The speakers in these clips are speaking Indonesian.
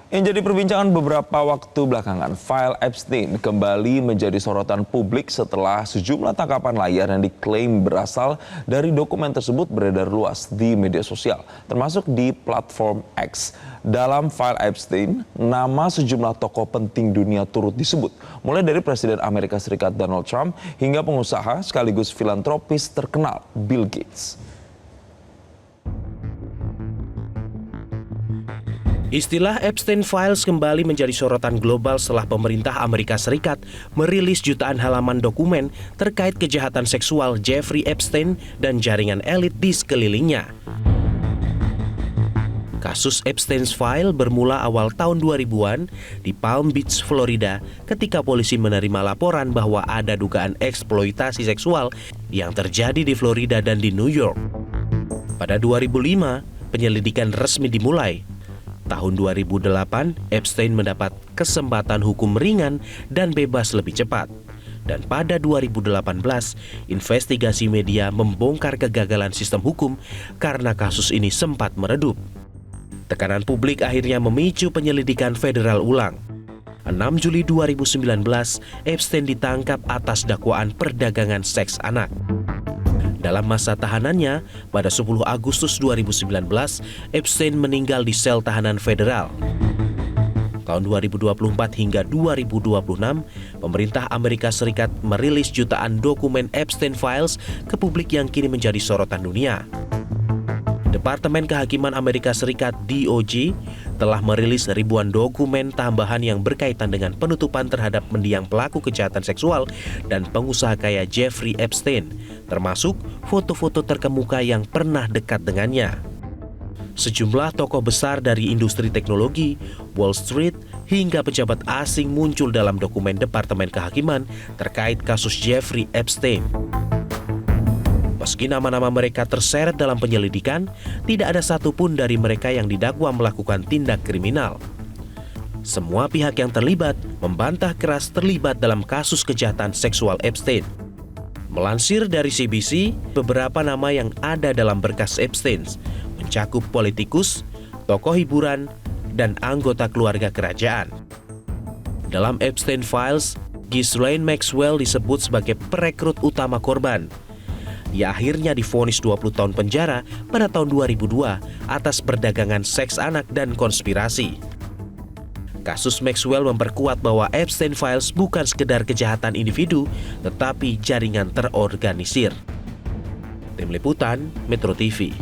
Yang jadi perbincangan beberapa waktu belakangan, file Epstein kembali menjadi sorotan publik setelah sejumlah tangkapan layar yang diklaim berasal dari dokumen tersebut beredar luas di media sosial, termasuk di platform X. Dalam file Epstein, nama sejumlah tokoh penting dunia turut disebut, mulai dari Presiden Amerika Serikat Donald Trump hingga pengusaha sekaligus filantropis terkenal Bill Gates. Istilah Epstein Files kembali menjadi sorotan global setelah pemerintah Amerika Serikat merilis jutaan halaman dokumen terkait kejahatan seksual Jeffrey Epstein dan jaringan elit di sekelilingnya. Kasus Epstein's File bermula awal tahun 2000-an di Palm Beach, Florida, ketika polisi menerima laporan bahwa ada dugaan eksploitasi seksual yang terjadi di Florida dan di New York. Pada 2005, penyelidikan resmi dimulai. Tahun 2008, Epstein mendapat kesempatan hukum ringan dan bebas lebih cepat. Dan pada 2018, investigasi media membongkar kegagalan sistem hukum karena kasus ini sempat meredup. Tekanan publik akhirnya memicu penyelidikan federal ulang. 6 Juli 2019, Epstein ditangkap atas dakwaan perdagangan seks anak. Dalam masa tahanannya, pada 10 Agustus 2019, Epstein meninggal di sel tahanan federal. Tahun 2024 hingga 2026, pemerintah Amerika Serikat merilis jutaan dokumen Epstein Files ke publik yang kini menjadi sorotan dunia. Departemen Kehakiman Amerika Serikat (DOJ) telah merilis ribuan dokumen tambahan yang berkaitan dengan penutupan terhadap mendiang pelaku kejahatan seksual dan pengusaha kaya Jeffrey Epstein, termasuk foto-foto terkemuka yang pernah dekat dengannya. Sejumlah tokoh besar dari industri teknologi, Wall Street, hingga pejabat asing muncul dalam dokumen Departemen Kehakiman terkait kasus Jeffrey Epstein. Meski nama-nama mereka terseret dalam penyelidikan, tidak ada satupun dari mereka yang didakwa melakukan tindak kriminal. Semua pihak yang terlibat membantah keras terlibat dalam kasus kejahatan seksual Epstein. Melansir dari CBC, beberapa nama yang ada dalam berkas Epstein mencakup politikus, tokoh hiburan, dan anggota keluarga kerajaan. Dalam Epstein Files, Ghislaine Maxwell disebut sebagai perekrut utama korban. Ia akhirnya divonis 20 tahun penjara pada tahun 2002 atas perdagangan seks anak dan konspirasi. Kasus Maxwell memperkuat bahwa Epstein Files bukan sekedar kejahatan individu, tetapi jaringan terorganisir. Tim Liputan, Metro TV.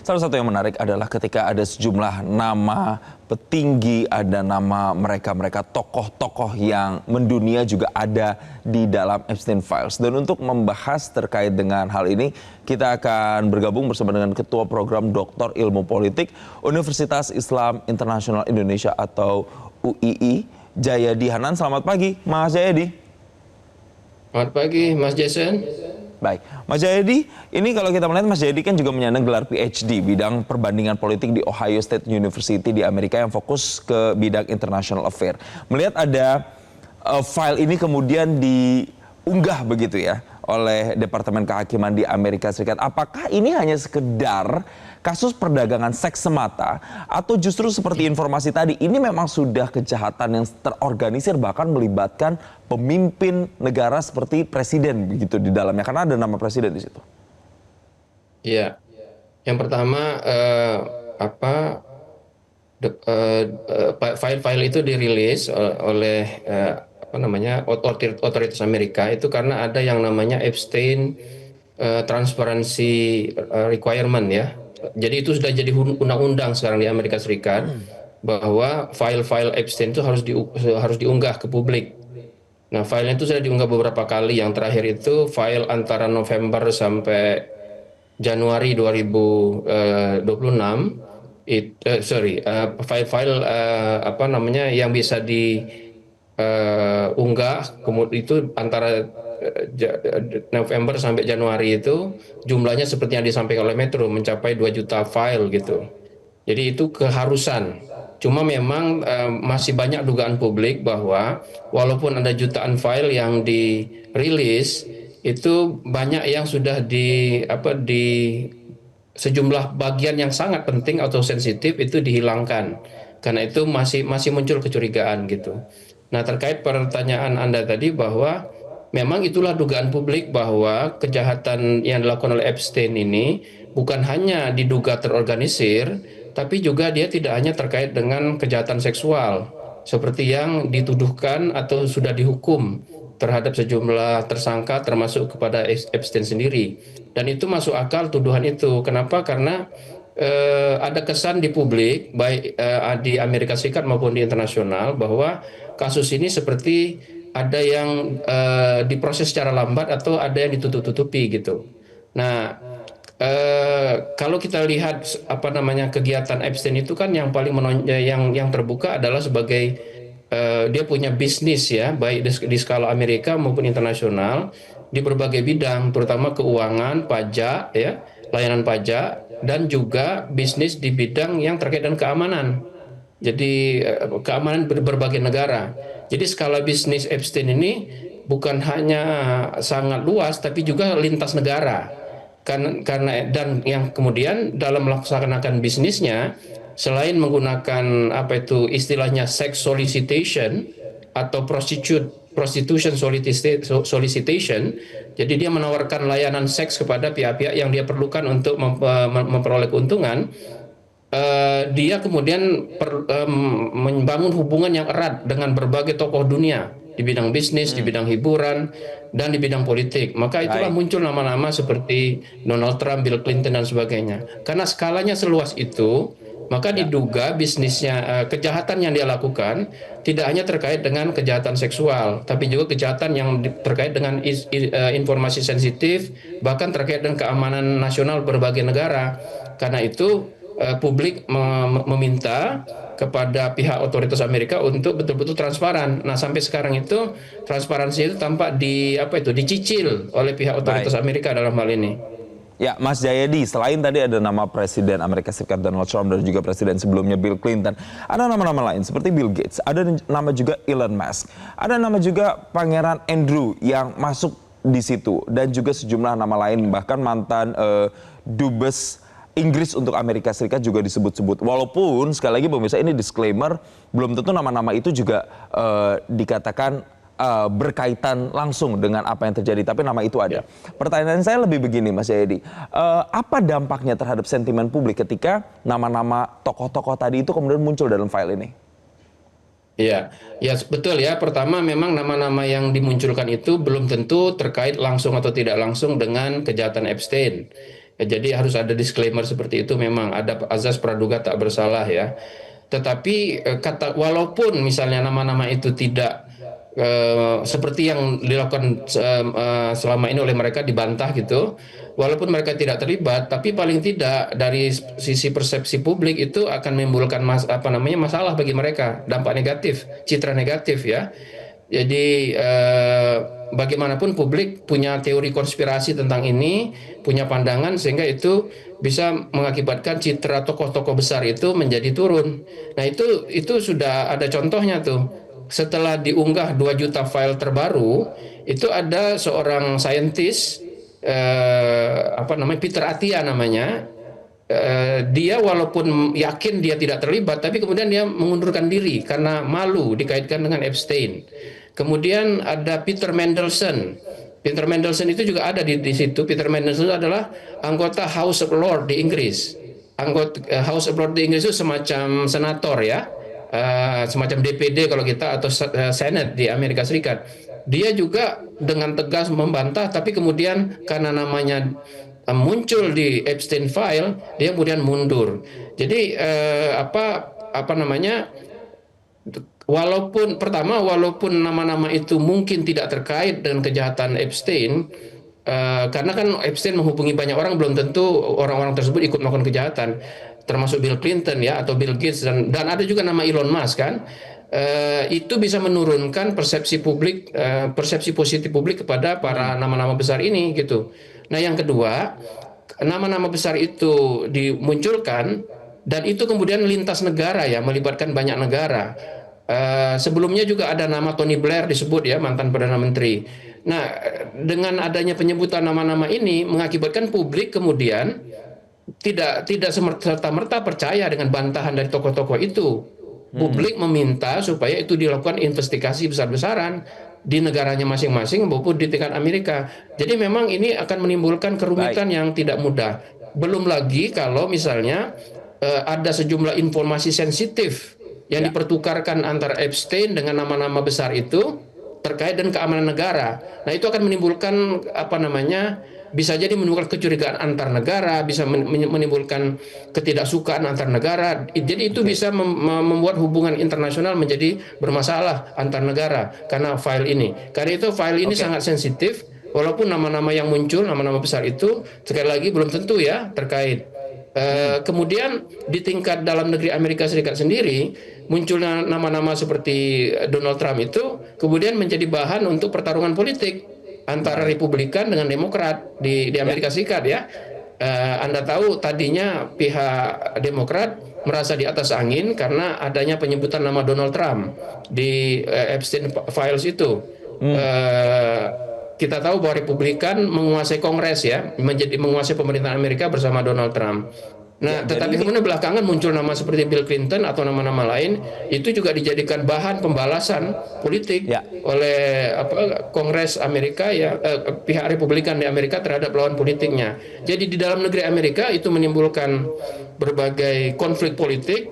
Salah satu yang menarik adalah ketika ada sejumlah nama petinggi, ada nama mereka tokoh-tokoh yang mendunia juga ada di dalam Epstein Files. Dan untuk membahas terkait dengan hal ini, kita akan bergabung bersama dengan Ketua Program Doktor Ilmu Politik Universitas Islam Internasional Indonesia atau UII, Jayadi Hanan. Selamat pagi, Mas Jayadi. Selamat pagi, Mas Jason. Baik, Mas Jayadi, ini kalau kita melihat Mas Jayadi kan juga menyandang gelar PhD bidang perbandingan politik di Ohio State University di Amerika yang fokus ke bidang international affair. Melihat ada file ini kemudian diunggah begitu ya oleh Departemen Kehakiman di Amerika Serikat. Apakah ini hanya sekedar kasus perdagangan seks semata atau justru seperti informasi tadi ini memang sudah kejahatan yang terorganisir bahkan melibatkan pemimpin negara seperti presiden begitu di dalamnya karena ada nama presiden di situ? Iya, yang pertama file-file itu dirilis oleh otoritas Amerika itu karena ada yang namanya Epstein Transparency Requirement ya. Jadi itu sudah jadi undang-undang sekarang di Amerika Serikat bahwa file-file Epstein itu harus diunggah ke publik. Nah, filenya itu sudah diunggah beberapa kali. Yang terakhir itu file antara November sampai Januari 2026. File-file yang bisa diunggah kemudian itu antara November sampai Januari itu jumlahnya seperti yang disampaikan oleh Metro mencapai 2 juta file gitu. Jadi itu keharusan. Cuma memang masih banyak dugaan publik bahwa walaupun ada jutaan file yang dirilis, itu banyak yang sudah sejumlah bagian yang sangat penting atau sensitif itu dihilangkan. Karena itu masih muncul kecurigaan gitu. Nah, terkait pertanyaan Anda tadi bahwa memang itulah dugaan publik bahwa kejahatan yang dilakukan oleh Epstein ini bukan hanya diduga terorganisir, tapi juga dia tidak hanya terkait dengan kejahatan seksual seperti yang dituduhkan atau sudah dihukum terhadap sejumlah tersangka termasuk kepada Epstein sendiri. Dan itu masuk akal tuduhan itu. Kenapa? Karena ada kesan di publik baik di Amerika Serikat maupun di internasional bahwa kasus ini seperti ada yang diproses secara lambat atau ada yang ditutup-tutupi gitu. Nah, kalau kita lihat apa namanya kegiatan Epstein itu kan yang paling yang terbuka adalah sebagai dia punya bisnis ya, baik di skala Amerika maupun internasional di berbagai bidang, terutama keuangan, pajak ya, layanan pajak, dan juga bisnis di bidang yang terkait dengan keamanan. Jadi keamanan berbagai negara. Jadi skala bisnis Epstein ini bukan hanya sangat luas, tapi juga lintas negara. Karena dan yang kemudian dalam melaksanakan bisnisnya, selain menggunakan apa itu istilahnya sex solicitation atau prostitution solicitation, jadi dia menawarkan layanan seks kepada pihak-pihak yang dia perlukan untuk memperoleh keuntungan. Dia kemudian membangun hubungan yang erat dengan berbagai tokoh dunia di bidang bisnis, di bidang hiburan, dan di bidang politik. Maka itulah muncul nama-nama seperti Donald Trump, Bill Clinton, dan sebagainya. Karena skalanya seluas itu, maka diduga bisnisnya, kejahatan yang dia lakukan tidak hanya terkait dengan kejahatan seksual, tapi juga kejahatan yang terkait dengan informasi sensitif, bahkan terkait dengan keamanan nasional berbagai negara. Karena itu publik meminta kepada pihak otoritas Amerika untuk betul-betul transparan. Nah, sampai sekarang itu transparansi itu tampak dicicil oleh pihak otoritas Amerika dalam hal ini. Ya, Mas Jayadi, selain tadi ada nama Presiden Amerika Serikat Donald Trump dan juga Presiden sebelumnya Bill Clinton, ada nama-nama lain seperti Bill Gates, ada nama juga Elon Musk, ada nama juga Pangeran Andrew yang masuk di situ, dan juga sejumlah nama lain, bahkan mantan dubes Inggris untuk Amerika Serikat juga disebut-sebut. Walaupun sekali lagi pemirsa, ini disclaimer, belum tentu nama-nama itu juga dikatakan berkaitan langsung dengan apa yang terjadi, tapi nama itu ada. Pertanyaan saya lebih begini, Mas Jayadi, apa dampaknya terhadap sentimen publik ketika nama-nama tokoh-tokoh tadi itu kemudian muncul dalam file ini? Iya, ya betul ya. Pertama, memang nama-nama yang dimunculkan itu belum tentu terkait langsung atau tidak langsung dengan kejahatan Epstein. Ya, jadi harus ada disclaimer seperti itu, memang ada azas praduga tak bersalah ya. Tetapi walaupun misalnya nama-nama itu tidak seperti yang dilakukan selama ini oleh mereka dibantah gitu, walaupun mereka tidak terlibat, tapi paling tidak dari sisi persepsi publik itu akan menimbulkan masalah bagi mereka, dampak negatif, citra negatif ya. Jadi bagaimanapun publik punya teori konspirasi tentang ini, punya pandangan, sehingga itu bisa mengakibatkan citra tokoh-tokoh besar itu menjadi turun. Nah, itu sudah ada contohnya tuh. Setelah diunggah 2 juta file terbaru, itu ada seorang saintis Peter Attia namanya. Dia walaupun yakin dia tidak terlibat, tapi kemudian dia mengundurkan diri karena malu dikaitkan dengan Epstein. Kemudian ada Peter Mandelson. Peter Mandelson itu juga ada di situ. Peter Mandelson adalah anggota House of Lords di Inggris. Anggota House of Lords di Inggris itu semacam senator ya, semacam DPD kalau kita, atau Senate di Amerika Serikat. Dia juga dengan tegas membantah, tapi kemudian karena namanya muncul di Epstein file, dia kemudian mundur. Jadi walaupun nama-nama itu mungkin tidak terkait dengan kejahatan Epstein, karena kan Epstein menghubungi banyak orang, belum tentu orang-orang tersebut ikut melakukan kejahatan, termasuk Bill Clinton ya, atau Bill Gates, dan ada juga nama Elon Musk kan. Itu bisa menurunkan persepsi publik, persepsi positif publik kepada para nama-nama besar ini gitu. Nah, yang kedua, nama-nama besar itu dimunculkan dan itu kemudian lintas negara ya, melibatkan banyak negara. Sebelumnya juga ada nama Tony Blair disebut ya, mantan Perdana Menteri. Nah, dengan adanya penyebutan nama-nama ini mengakibatkan publik kemudian tidak serta-merta percaya dengan bantahan dari tokoh-tokoh itu. Publik meminta supaya itu dilakukan investigasi besar-besaran di negaranya masing-masing maupun di tingkat Amerika. Jadi memang ini akan menimbulkan kerumitan yang tidak mudah. Belum lagi kalau misalnya ada sejumlah informasi sensitif yang dipertukarkan antara Epstein dengan nama-nama besar itu terkait dengan keamanan negara. Nah, itu akan menimbulkan bisa jadi menimbulkan kecurigaan antar negara, bisa menimbulkan ketidaksukaan antar negara. Jadi itu bisa membuat hubungan internasional menjadi bermasalah antar negara karena file ini. Karena itu file ini sangat sensitif, walaupun nama-nama yang muncul, nama-nama besar itu sekali lagi belum tentu ya terkait. Kemudian di tingkat dalam negeri Amerika Serikat sendiri munculnya nama-nama seperti Donald Trump itu kemudian menjadi bahan untuk pertarungan politik antara Republikan dengan Demokrat di Amerika Serikat ya. Anda tahu tadinya pihak Demokrat merasa di atas angin karena adanya penyebutan nama Donald Trump di Epstein Files itu. Kita tahu bahwa Republikan menguasai Kongres ya, menguasai pemerintahan Amerika bersama Donald Trump. Nah, tetapi kemudian belakangan muncul nama seperti Bill Clinton atau nama-nama lain, itu juga dijadikan bahan pembalasan politik oleh Kongres Amerika ya, pihak Republikan di Amerika terhadap lawan politiknya. Jadi di dalam negeri Amerika itu menimbulkan berbagai konflik politik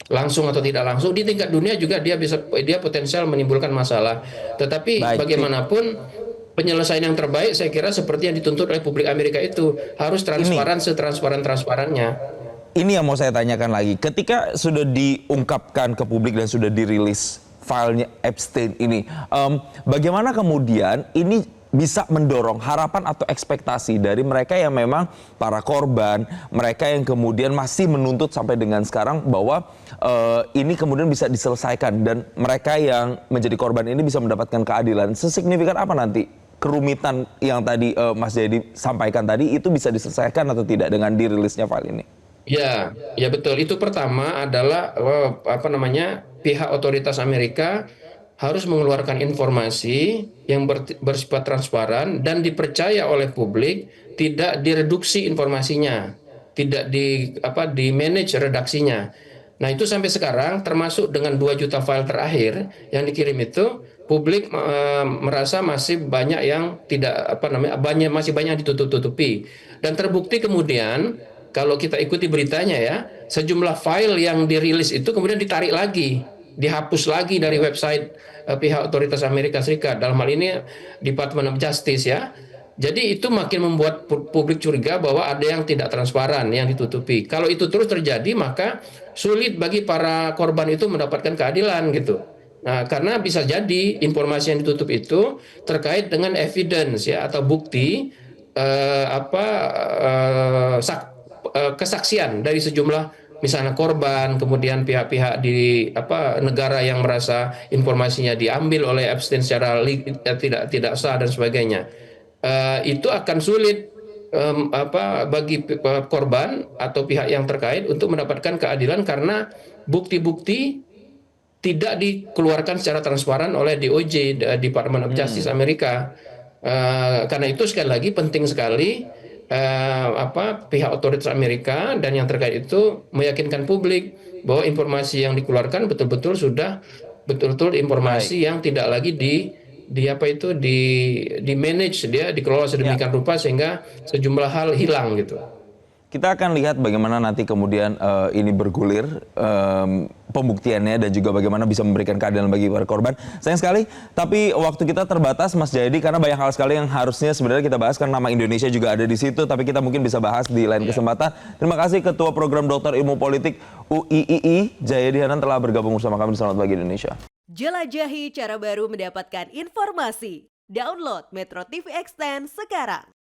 langsung atau tidak langsung. Di tingkat dunia juga dia potensial menimbulkan masalah. Tetapi bagaimanapun penyelesaian yang terbaik saya kira seperti yang dituntut oleh publik Amerika itu harus transparan, setransparan-transparannya. Ini yang mau saya tanyakan lagi. Ketika sudah diungkapkan ke publik dan sudah dirilis filenya Epstein ini, bagaimana kemudian ini bisa mendorong harapan atau ekspektasi dari mereka yang memang para korban, mereka yang kemudian masih menuntut sampai dengan sekarang bahwa ini kemudian bisa diselesaikan dan mereka yang menjadi korban ini bisa mendapatkan keadilan. Sesignifikan apa nanti kerumitan yang tadi Mas Jayadi sampaikan tadi itu bisa diselesaikan atau tidak dengan dirilisnya file ini? Ya betul. Itu pertama adalah pihak otoritas Amerika harus mengeluarkan informasi yang bersifat transparan dan dipercaya oleh publik, tidak direduksi informasinya, tidak di manage redaksinya. Nah, itu sampai sekarang termasuk dengan 2 juta file terakhir yang dikirim itu, publik merasa masih banyak yang masih banyak ditutup-tutupi. Dan terbukti kemudian kalau kita ikuti beritanya ya, sejumlah file yang dirilis itu kemudian ditarik lagi, dihapus lagi dari website pihak otoritas Amerika Serikat, dalam hal ini Department of Justice ya. Jadi itu makin membuat publik curiga bahwa ada yang tidak transparan, yang ditutupi. Kalau itu terus terjadi, maka sulit bagi para korban itu mendapatkan keadilan gitu. Nah, karena bisa jadi informasi yang ditutup itu terkait dengan evidence ya atau bukti kesaksian dari sejumlah misalnya korban, kemudian pihak-pihak di negara yang merasa informasinya diambil oleh Epstein secara tidak sah dan sebagainya. Itu akan sulit bagi korban atau pihak yang terkait untuk mendapatkan keadilan karena bukti-bukti tidak dikeluarkan secara transparan oleh DOJ, Department of Justice Amerika. Karena itu sekali lagi penting sekali pihak otoritas Amerika dan yang terkait itu meyakinkan publik bahwa informasi yang dikeluarkan betul-betul sudah betul-betul informasi yang tidak lagi di manage, dia dikelola sedemikian rupa sehingga sejumlah hal hilang gitu. Kita akan lihat bagaimana nanti kemudian ini bergulir pembuktiannya dan juga bagaimana bisa memberikan keadilan bagi para korban. Sayang sekali, tapi waktu kita terbatas Mas Jayadi karena banyak hal sekali yang harusnya sebenarnya kita bahas karena nama Indonesia juga ada di situ, tapi kita mungkin bisa bahas di lain kesempatan. Terima kasih Ketua Program Dr. Ilmu Politik UIII Jayadi Hanan telah bergabung bersama kami di Selamat Pagi Indonesia. Jelajahi cara baru mendapatkan informasi. Download Metro TV Extend sekarang.